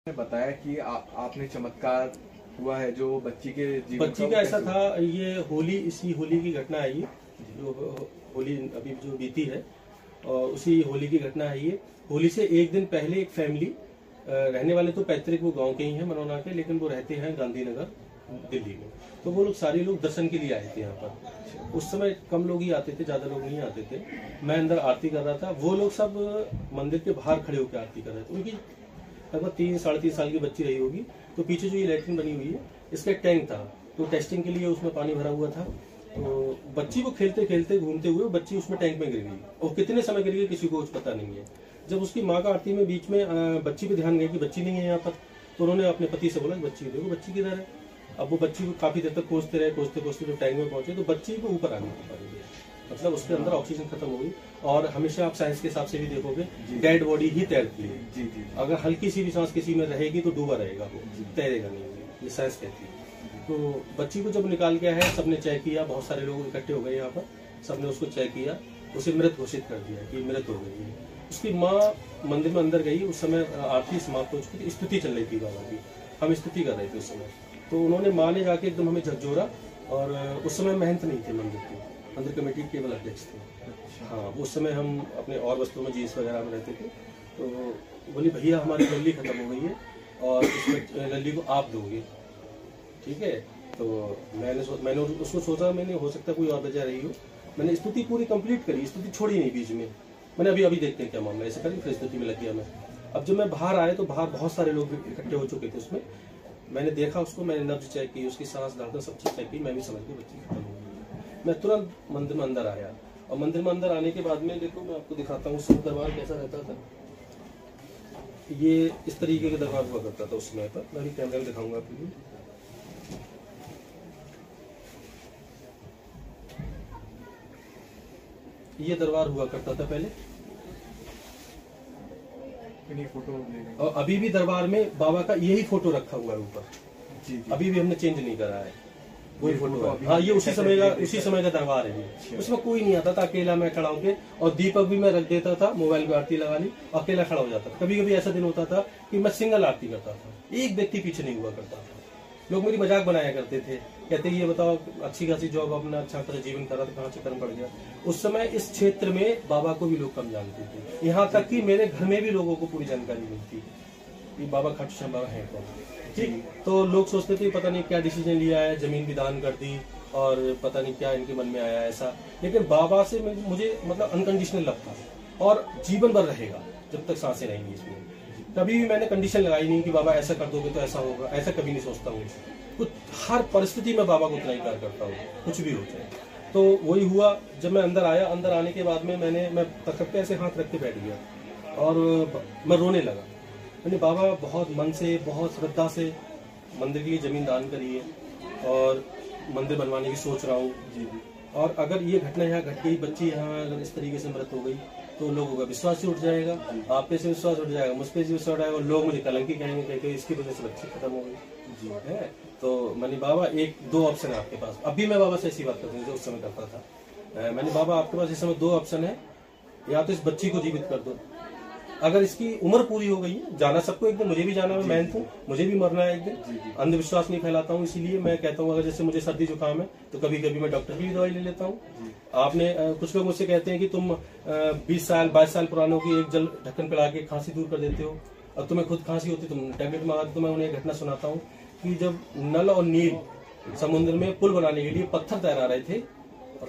बताया कि आपने चमत्कार हुआ है जो बच्ची के जीवन बच्ची का ऐसा था। ये होली, इसी होली की घटना है। ये जो होली अभी जो बीती है और उसी होली की घटना है। ये होली से एक दिन पहले एक फैमिली, रहने वाले तो पैतृक वो गांव के ही हैं मनोना के, लेकिन वो रहते हैं गांधीनगर दिल्ली में। तो वो लोग सारे लोग दर्शन के लिए आए थे यहाँ पर। उस समय कम लोग ही आते थे, ज्यादा लोग नहीं आते थे। मैं अंदर आरती कर रहा था, वो लोग सब मंदिर के बाहर खड़े होकर आरती कर रहे थे। उनकी लगभग 3-3.5 साल की बच्ची रही होगी। तो पीछे जो ये लैट्रिन बनी हुई है, इसका टैंक था, तो टेस्टिंग के लिए उसमें पानी भरा हुआ था। तो बच्ची को खेलते खेलते घूमते हुए बच्ची उसमें टैंक में गिर गई, और कितने समय गिर गई किसी को कुछ पता नहीं है। जब उसकी माँ का आरती में बीच में बच्ची पे ध्यान गया कि बच्ची नहीं है यहाँ पर, तो उन्होंने अपने पति से बोला बच्ची देखो बच्ची किधर है। अब वो बच्ची को काफी देर तक खोजते रहे, खोजते खोजते जब टैंक में पहुंचे तो बच्ची को ऊपर आने की पारी, मतलब उसके अंदर ऑक्सीजन खत्म हो गई। और हमेशा आप साइंस के हिसाब से भी देखोगे, डेड बॉडी ही तैरती है। जी जी। अगर हल्की सी भी सांस किसी में रहेगी तो डूबा रहेगा, वो तैरेगा नहीं, ये साइंस कहती है। तो बच्ची को जब निकाल गया है, सबने चेक किया, बहुत सारे लोग इकट्ठे हो गए यहाँ पर, सबने उसको चेक किया, उसे मृत घोषित कर दिया कि मृत हो गई है। उसकी माँ मंदिर में अंदर गई, उस समय आरती समाप्त हो चुकी थी, स्तुति चल रही थी बाबा की, हम स्तुति कर रहे थे उस समय। तो उन्होंने माँ ने जाके एकदम हमें झकझोरा, और उस समय महंत नहीं थे मंदिर के, मंदिर कमेटी केवल अध्यक्ष थे। हाँ, उस समय हम अपने और वस्त्रों में जीन्स वगैरह में रहते थे। तो बोली भैया हमारी लल्ली खत्म हो गई है और इस लल्ली को आप दोगे, ठीक है। तो मैंने उसको सोचा, मैंने हो सकता है कोई और वजह रही हो। मैंने स्तुति पूरी कंप्लीट करी, स्तुति छोड़ी नहीं बीच में। मैंने अभी देखते हैं क्या मामला, ऐसे करी, फिर स्तुति में लग गया मैं। अब जब मैं बाहर आया तो बाहर बहुत सारे लोग इकट्ठे हो चुके थे उसमें। मैंने देखा उसको, मैंने नब्ज चेक की, उसकी सांस धड़कन सब चीज चेक की, मैं भी समझ गई बच्ची खत्म हो गई। मैं तुरंत मंदिर में अंदर आया, और मंदिर में अंदर आने के बाद में देखो मैं आपको दिखाता हूँ उस दरबार कैसा रहता था। ये इस तरीके का दरबार हुआ करता था उस समय पर, मैं भी कैमरे में दिखाऊंगा आपको। ये दरबार हुआ करता था पहले, फोटो और अभी भी दरबार में बाबा का यही फोटो रखा हुआ है ऊपर। जी जी। अभी भी हमने चेंज नहीं करा है, वही फोटो है। हाँ, ये उसी समय का दरबार है ये। उसमें कोई नहीं आता था, अकेला मैं खड़ा होके, और दीपक भी मैं रख देता था, मोबाइल पे आरती लगा ली, अकेला खड़ा हो जाता था। कभी कभी ऐसा दिन होता था कि मैं सिंगल आरती करता था, एक व्यक्ति पीछे नहीं हुआ करता था। लोग मेरी मजाक बनाया करते थे, कहते ये बताओ अच्छी खासी जॉब, अपना अच्छा खासा जीवन कर रहा था, कहाँ से कर्म पड़ गया। उस समय इस क्षेत्र में बाबा को भी लोग कम जानते थे, यहाँ तक कि मेरे घर में भी लोगों को पूरी जानकारी मिलती कि बाबा खाटू श्याम बाबा है कौन। ठीक, तो लोग सोचते थे पता नहीं क्या डिसीजन लिया है, जमीन भी दान कर दी और पता नहीं क्या इनके मन में आया ऐसा। लेकिन बाबा से मुझे मतलब अनकंडीशनल लव था, और जीवन भर रहेगा जब तक सांसें रहेंगी इसमें। कभी भी मैंने कंडीशन लगाई नहीं कि बाबा ऐसा कर दोगे तो ऐसा होगा, ऐसा कभी नहीं सोचता हूँ। कुछ हर परिस्थिति में बाबा को उतना ही प्यार करता हूँ, कुछ भी हो जाए। तो वही हुआ, जब मैं अंदर आया, अंदर आने के बाद में मैं तखत पे ऐसे हाथ रख के बैठ गया और मैं रोने लगा। मैंने बाबा बहुत मन से, बहुत श्रद्धा से मंदिर के लिए जमीन दान करी है, और मंदिर बनवाने की सोच रहा हूँ। जी। और अगर ये घटना यहाँ घट गई, बच्ची यहाँ अगर इस तरीके से मृत हो गई, तो लोगों का विश्वास ही उठ जाएगा, आप पे से विश्वास उठ जाएगा, मुझ पे से विश्वास उठाएगा, और लोग मुझे कलंकी कहेंगे, कहते इसकी वजह से बच्ची खत्म हो गई। जी है। तो मैंने बाबा 1-2 ऑप्शन है आपके पास। अभी मैं बाबा से ऐसी बात करता हूँ जो उस समय करता था। मैंने बाबा आपके पास इस समय 2 ऑप्शन है, या तो इस बच्ची को जीवित कर दो, अगर इसकी उम्र पूरी हो गई है, जाना सबको एक दिन, मुझे भी जाना है, मैं हूँ, मुझे भी मरना है एक दिन। अंधविश्वास नहीं फैलाता हूँ, इसीलिए मैं कहता हूँ अगर जैसे मुझे सर्दी जुकाम है तो कभी कभी मैं डॉक्टर की भी दवाई ले लेता हूँ। आपने कुछ लोग मुझसे कहते हैं कि तुम 20 साल 22 साल पुरानों की एक जल ढक्कन पिला के खांसी दूर कर देते हो, और तुम्हें खुद खांसी होती तुम टैबलेट मंगाते। तो मैं उन्हें एक घटना सुनाता हूँ कि जब नल और नील समुद्र में पुल बनाने के लिए पत्थर तैरा रहे थे,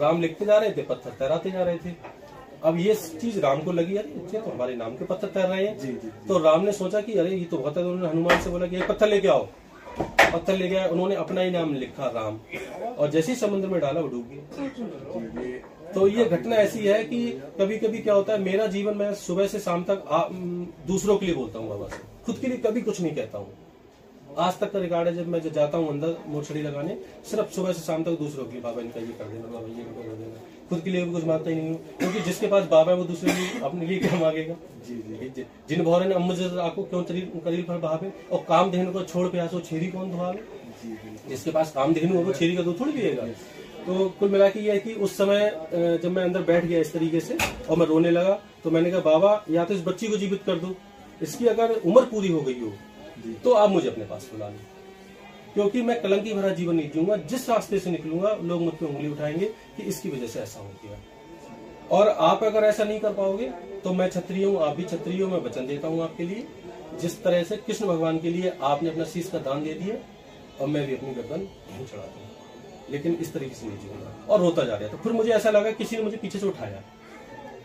राम लिखते जा रहे थे, पत्थर तैराते जा रहे थे। अब ये चीज राम को लगी, अरे अच्छे तो हमारे नाम के पत्थर तैर रहे हैं। जी, जी। तो राम ने सोचा कि अरे ये तो बहुत है, उन्होंने हनुमान से बोला कि एक पत्थर लेके आओ। पत्थर ले गया, उन्होंने अपना ही नाम लिखा राम, और जैसे ही समुद्र में डाला वो डूब गया। तो ये घटना ऐसी है कि कभी कभी क्या होता है, मेरा जीवन मैं सुबह से शाम तक दूसरों के लिए बोलता हूँ बाबा से, खुद के लिए कभी कुछ नहीं कहता हूँ। आज तक का रिकॉर्ड है, जब मैं जाता हूँ अंदर मोछड़ी लगाने, सिर्फ सुबह से शाम तक दूसरों के लिए, बाबा इनका ये कर देना, बाबा ये कर देना, खुद के लिए भी कुछ मांगता ही नहीं हूँ, क्योंकि जिसके पास बाबा है वो दूसरे लिए अपने लिए क्या मांगेगा। जी जी। जिन भौरे ने अम्मजर आको क्यों करील पर बहावे, और काम धेनु को छोड़ प्यासो छेरी कौन धुआवे। जिसके पास काम धेनु हो वो छेरी का दूध थोड़ी पिएगा। तो कुल मिला के ये है कि उस समय जब मैं अंदर बैठ गया इस तरीके से और मैं रोने लगा, तो मैंने कहा बाबा या तो इस बच्ची को जीवित कर दो, इसकी अगर उम्र पूरी हो गई हो तो आप मुझे अपने पास बुला लें, क्योंकि मैं कलंकी भरा जीवन नहीं जीऊंगा। जिस रास्ते से निकलूंगा लोग मुझ पे उंगली उठाएंगे कि इसकी वजह से ऐसा हो गया। और आप अगर ऐसा नहीं कर पाओगे तो मैं क्षत्रिय हूँ, आप भी क्षत्रिय हो, मैं वचन देता हूँ आपके लिए, जिस तरह से कृष्ण भगवान के लिए आपने अपना शीश का दान दे दिया और मैं भी अपनी गर्दन नहीं चढ़ा दूंगा, लेकिन इस तरीके से नहीं जीऊंगा। और रोता जा रहा था। फिर मुझे ऐसा लगा किसी ने मुझे पीछे से उठाया,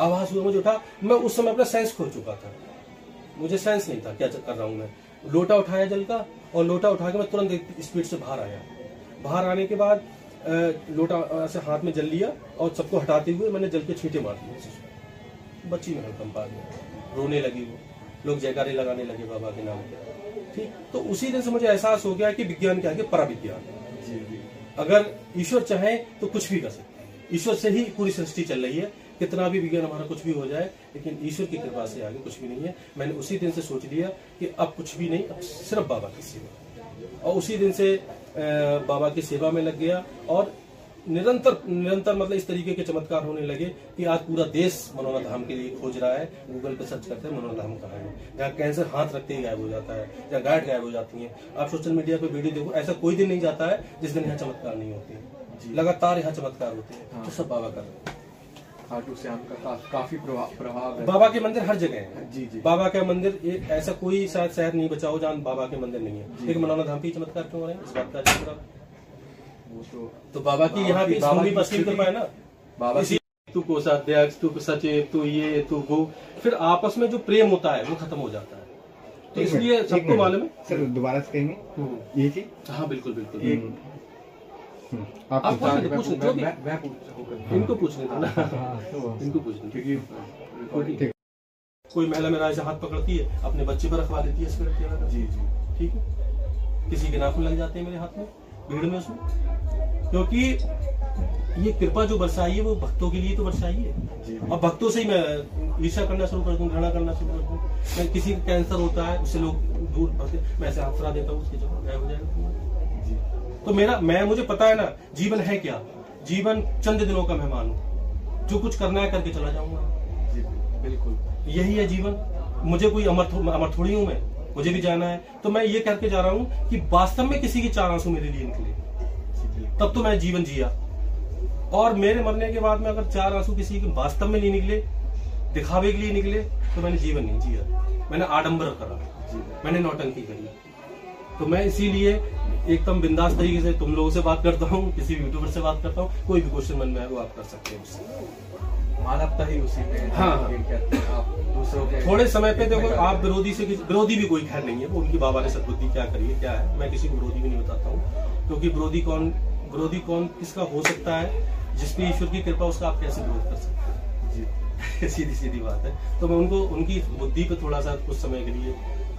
आवाज हुआ, मुझे उठा। मैं उस समय अपना सेंस खो चुका था, मुझे सेंस नहीं था क्या कर रहा हूं मैं। लोटा उठाया जल का, और लोटा उठा के मैं तुरंत स्पीड से बाहर आया। बाहर आने के बाद लोटा ऐसे हाथ में जल लिया और सबको हटाते हुए मैंने जल के छींटे मार दिए। बच्ची में कंप आ गया, रोने लगी वो, लोग जयकारे लगाने लगे बाबा के नाम पे। ठीक, तो उसी दिन से मुझे एहसास हो गया कि विज्ञान के आगे पराविज्ञान। अगर ईश्वर चाहे तो कुछ भी कर सकते हैं, ईश्वर से ही पूरी सृष्टि चल रही है। कितना भी विज्ञान हमारा कुछ भी हो जाए, लेकिन ईश्वर की कृपा से आगे कुछ भी नहीं है। मैंने उसी दिन से सोच लिया कि अब कुछ भी नहीं, अब सिर्फ बाबा की सेवा। और उसी दिन से बाबा की सेवा में लग गया, और निरंतर मतलब इस तरीके के चमत्कार होने लगे कि आज पूरा देश मनोना धाम के लिए खोज रहा है। गूगल पे सर्च करते हैं मनोना धाम कहाँ है, जहाँ कैंसर हाथ रखते ही गायब हो जाता है, जहाँ गांठ गायब हो जाती है। आप सोशल मीडिया पे वीडियो देखो, ऐसा कोई दिन नहीं जाता है जिस दिन यहाँ चमत्कार नहीं होते हैं। लगातार यहाँ चमत्कार होते हैं। हाँ। तो सब बाबा कर रहे हैं। खाटू श्याम का काफी प्रभाव है। बाबा के मंदिर हर जगह है। जी। बाबा का मंदिर ऐसा कोई शायद शहर नहीं बचा हो जहाँ बाबा के मंदिर नहीं है। लेकिन मनोना धाम पे चमत्कार क्यों हो रहे हैं, इस बात का वो तो बाबा की यहाँ पे भूमि पर असली कृपा है ना। बाबा तू कोषाध्यक्ष, तू सचिव, तू ये, तू वो, फिर आपस में जो प्रेम होता है वो खत्म हो जाता है। तो इसलिए सबको मालूम है। सर दोबारा से कहेंगे ये चीज? हाँ बिल्कुल बिल्कुल। आप पूछ इनको पूछने था ना, इनको पूछने, क्योंकि कोई महिला मेरा ऐसे हाथ पकड़ती है, अपने बच्चे पर रखवा लेती है। जी। ठीक है, किसी के नाखून लग जाते हैं मेरे हाथ में भीड़ में, उसमें, क्योंकि ये कृपा जो बरसाई है वो भक्तों के लिए तो बरसाई है। और भक्तों से ही मैं ईर्ष्या करना शुरू कर दूं, घृणा करना शुरू कर दूं। मैं किसी का कैंसर होता है, उससे लोग दूर भरते, मैं ऐसे हाथ फरा देता हूँ, उसकी जगह गायब हो जाएगा। तो मुझे पता है ना, जीवन है क्या, जीवन चंद दिनों का मेहमान हूँ, जो कुछ करना है करके चला जाऊंगा। बिल्कुल यही है जीवन। मुझे कोई अमर थोड़ी हूँ मैं, मुझे भी जाना है। तो मैं ये करके जा रहा हूँ कि वास्तव में किसी के 4 आंसू मेरे लिए निकले, तब तो मैं जीवन जिया। और मेरे मरने के बाद में अगर 4 आंसू किसी के वास्तव में नहीं निकले, दिखावे के लिए निकले, तो मैंने जीवन नहीं जिया, मैंने आडंबर करा, मैंने नौटंकी करी। तो मैं इसीलिए एकदम बिंदास तरीके से तुम लोगों से बात करता हूँ, किसी भी यूट्यूबर से बात करता हूँ। कोई भी क्वेश्चन मन में है वो आप कर सकते हैं उससे। मानवता ही उसी पे है। हाँ। आप दूसरों के थोड़े समय पे देखो, आप विरोधी भी कोई खैर नहीं है, वो उनकी बाबा ने सद्बुद्धि क्या करी है क्या है, मैं किसी को विरोधी भी नहीं बताता हूँ। क्योंकि विरोधी कौन किसका हो सकता है, जिसपे ईश्वर की कृपा, उसका आप कैसे विरोध कर सकते हैं। सीधी बात है। तो मैं उनकी बुद्धि पे थोड़ा सा कुछ समय के लिए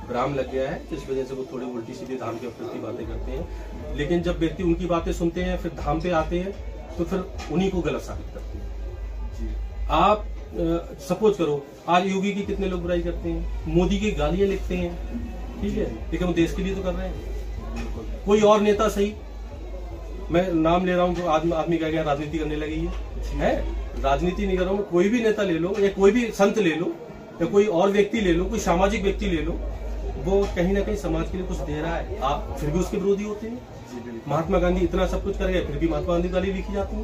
विराम लग गया है, जिस वजह से वो थोड़ी उल्टी सीधी धाम के प्रति बातें करते हैं। लेकिन जब व्यक्ति उनकी बातें सुनते हैं, फिर धाम पे आते हैं, तो फिर उन्हीं को गलत साबित करते हैं। आप सपोज करो, आज योगी की कितने लोग बुराई करते हैं, मोदी की गालियां लिखते हैं, ठीक है, लेकिन वो देश के लिए तो कर रहे हैं। कोई और नेता सही, मैं नाम ले रहा हूँ, तो आदमी कह गया राजनीति करने लगी है। राजनीति नहीं कर रहा हूँ, कोई भी नेता ले लो, या कोई भी संत ले लो, या कोई और व्यक्ति ले लो, कोई सामाजिक व्यक्ति ले लो, वो कहीं ना कहीं समाज के लिए कुछ दे रहा है, आप फिर भी उसके विरोधी होते हैं। महात्मा गांधी इतना सब कुछ कर गए, फिर भी महात्मा गांधी गाली लिखी जाती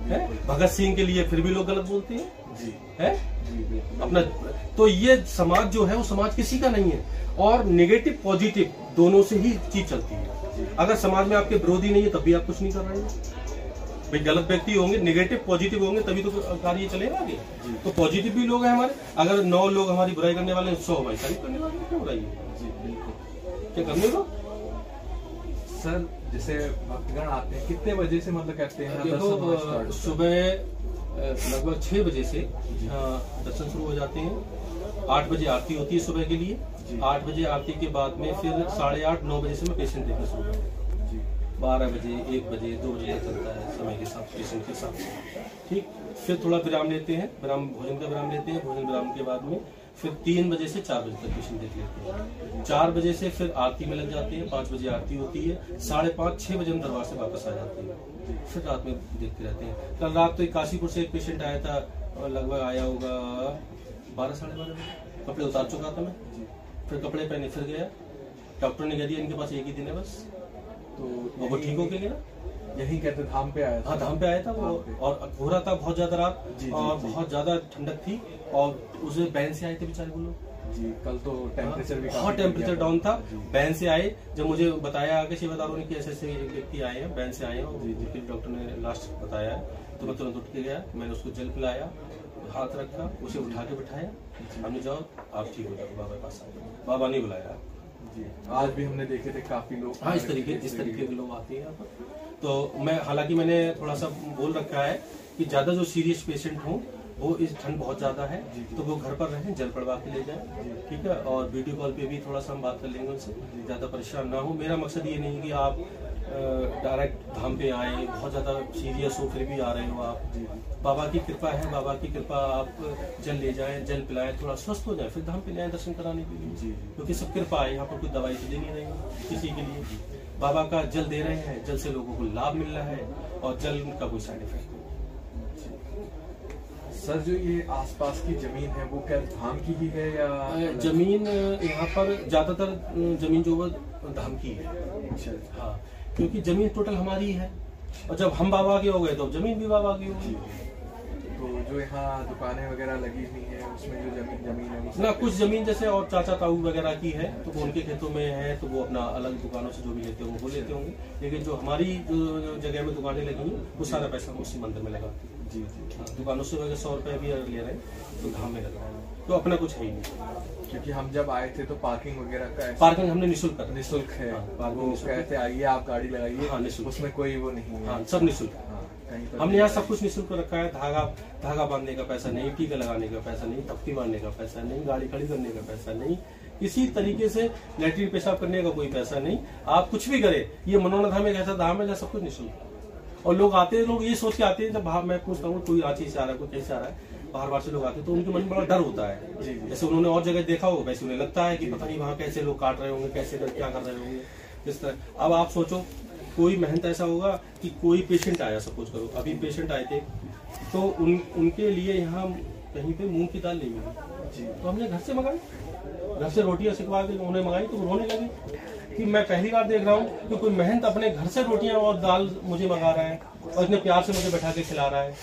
है। भगत सिंह के लिए फिर भी लोग गलत बोलते हैं। अपना तो ये समाज जो है वो समाज किसी का नहीं है, और नेगेटिव पॉजिटिव दोनों से ही चीज चलती है। अगर समाज में आपके विरोधी नहीं है तब भी आप कुछ नहीं कर रहे हैं। भाई गलत व्यक्ति होंगे, नेगेटिव पॉजिटिव होंगे, तभी तो कार्य चलेगा आगे। तो पॉजिटिव भी लोग हैं हमारे, अगर 9 लोग हमारी बुराई करने वाले हैं, 100 हमारी तारीफ करने वाले हैं, क्यों बुराई है? क्या करने को सर, जैसे भक्तगण आते हैं कितने बजे से मतलब करते हैं? देखो, सुबह लगभग 6 बजे से दर्शन शुरू हो जाते हैं। 8 बजे आरती होती है सुबह के लिए। 8 बजे आरती के बाद में फिर 8:30 9 बजे से मैं पेशेंट देखना शुरू करता हूँ। 12 बजे 1 बजे 2 बजे तक चलता है समय के साथ, पेशेंट के साथ। ठीक, फिर थोड़ा विराम लेते हैं, भोजन का विराम लेते हैं। भोजन विराम के बाद में फिर 3 बजे से 4 बजे तक पेशेंट देख लेते हैं। 4 बजे से फिर आरती में लग जाते हैं। 5 बजे आरती होती है। 5:30 6 बजे हम दरबार से वापस आ जाते हैं, फिर रात में देखते रहते हैं। कल रात तो काशीपुर से एक पेशेंट आया था, लगभग आया होगा 12 साढ़े 12 बजे। कपड़े उतार चुका था मैं, फिर कपड़े पहने फिर गया। डॉक्टर ने कह दिया इनके पास एक ही दिन है बस, तो वो ठीक हो के गया। यही कहते धाम पे आया था। हाँ धाम पे आया था वो, और हो रहा था बहुत ज्यादा रात, और बहुत ज्यादा ठंडक थी, और उसे बैन से आए थे बेचारे वो लोग जी। कल तो टेम्परेचर भी बहुत टेम्परेचर डाउन था। बैन से आए, जब मुझे बताया आगे सेवादारों ने कि ऐसे ऐसे व्यक्ति आए हैं बैन से आए हैं, और डॉक्टर ने लास्ट बताया तो मैं तुरंत उठ के गया, मैंने उसको जल पिलाया, हाथ रखा, उसे उठा के बिठाया, हमने जाओ आप ठीक हो जाओ, बाबा के पास आए, बाबा नहीं बुलाया जी। आज भी हमने देखे थे काफी लोग। हाँ इस तरीके के लोग आते हैं यहाँ पर। तो मैं हालांकि मैंने थोड़ा सा बोल रखा है कि ज्यादा जो सीरियस पेशेंट हो, वो इस ठंड बहुत ज्यादा है तो वो घर पर रहें, जल पड़वा के ले जाएं, ठीक है, और वीडियो कॉल पे भी थोड़ा सा हम बात कर लेंगे उनसे, ज्यादा परेशान ना हो। मेरा मकसद ये नहीं कि आप डायरेक्ट धाम पे आए, बहुत ज्यादा सीरियस हो फिर भी आ रहे हो आप। बाबा की कृपा है, बाबा की कृपा, आप जल ले जाएं, जल पिलाएं, थोड़ा स्वस्थ हो जाए, फिर धाम पे ले आए दर्शन कराने के लिए, क्योंकि सब कृपा है। यहाँ पर कोई दवाई तो दे नहीं रही किसी के लिए, बाबा का जल दे रहे हैं, जल से लोगों को लाभ मिल रहा है, और जल का कोई साइड इफेक्ट नहीं। सर जो ये आसपास की जमीन है वो क्या धाम की ही है या? जमीन यहाँ पर ज्यादातर जमीन जो वो धाम की है। अच्छा। हाँ, क्योंकि जमीन टोटल हमारी है, और जब हम बाबा के हो गए तो जमीन भी बाबा की होगी। तो जो यहाँ दुकानें वगैरह लगी हुई है उसमें जो जमीन है वो ना, कुछ जमीन जैसे और चाचा ताऊ वगैरह की है तो वो उनके खेतों में है, तो वो अपना अलग दुकानों से जो भी लेते हैं वो लेते होंगे, लेकिन जो हमारी जो जगह में दुकानें लगी हैं वो सारा पैसा उसी मंदिर में लगा जी जी। हाँ, दुकानों से वगैरह 100 रुपए भी अगर ले रहे हैं तो धाम में लगा है, तो अपना कुछ है ही नहीं। क्योंकि हम जब आए थे तो पार्किंग वगैरह का पार्किंग हमने निःशुल्क कर, निःशुल्क है। पार्किंग वो कहते आइए आप गाड़ी लगाइए। हाँ, निःशुल्क। उसमें कोई वो नहीं है। हाँ सब निःशुल्क। हमने यहाँ सब कुछ निःशुल्क रखा है। धागा बांधने का पैसा नहीं, टीका लगाने का पैसा नहीं, पट्टी बांधने का पैसा नहीं, गाड़ी खड़ी करने का पैसा नहीं, किसी तरीके से लैट्रिन पेशाब करने का कोई पैसा नहीं। आप कुछ भी करें, ये मनोरथ धाम एक ऐसा धाम है जहाँ सब कुछ निःशुल्क। और लोग आते हैं, लोग ये सोच के आते हैं, जब बाहर मैं पूछता हूँ कोई रांची से आ रहा है, कोई कहीं से आ रहा है, बाहर से लोग आते हैं तो उनके मन में बड़ा डर होता है। जैसे उन्होंने और जगह देखा होगा वैसे उन्हें लगता है कि पता नहीं वहाँ कैसे लोग काट रहे होंगे, कैसे क्या कर रहे होंगे, इस तरह। अब आप सोचो, कोई मेहनत ऐसा होगा कि कोई पेशेंट आया, सपोज करो अभी पेशेंट आए थे तो उनके लिए यहाँ कहीं पे मूंग की दाल नहीं मिली, तो हमने घर से मंगाई, घर से रोटियां सिखवा के उन्हें मंगाई, तो रोने लगे कि मैं पहली बार देख रहा हूँ कि कोई मेहनत अपने घर से रोटियां और दाल मुझे मंगा रहा है और इतने प्यार से मुझे बैठा के खिला रहा है।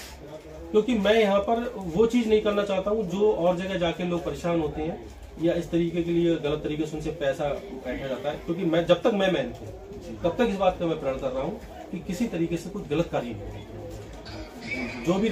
क्योंकि मैं यहाँ पर वो चीज नहीं करना चाहता हूँ जो और जगह जाके लोग परेशान होते हैं या इस तरीके के लिए गलत तरीके से उनसे पैसा बैठा जाता है। क्योंकि मैं जब तक मैं मेहनत हूँ तब तक इस बात का मैं प्रण कर रहा हूँ कि किसी तरीके से कुछ गलत कार्य नहीं हो, जो भी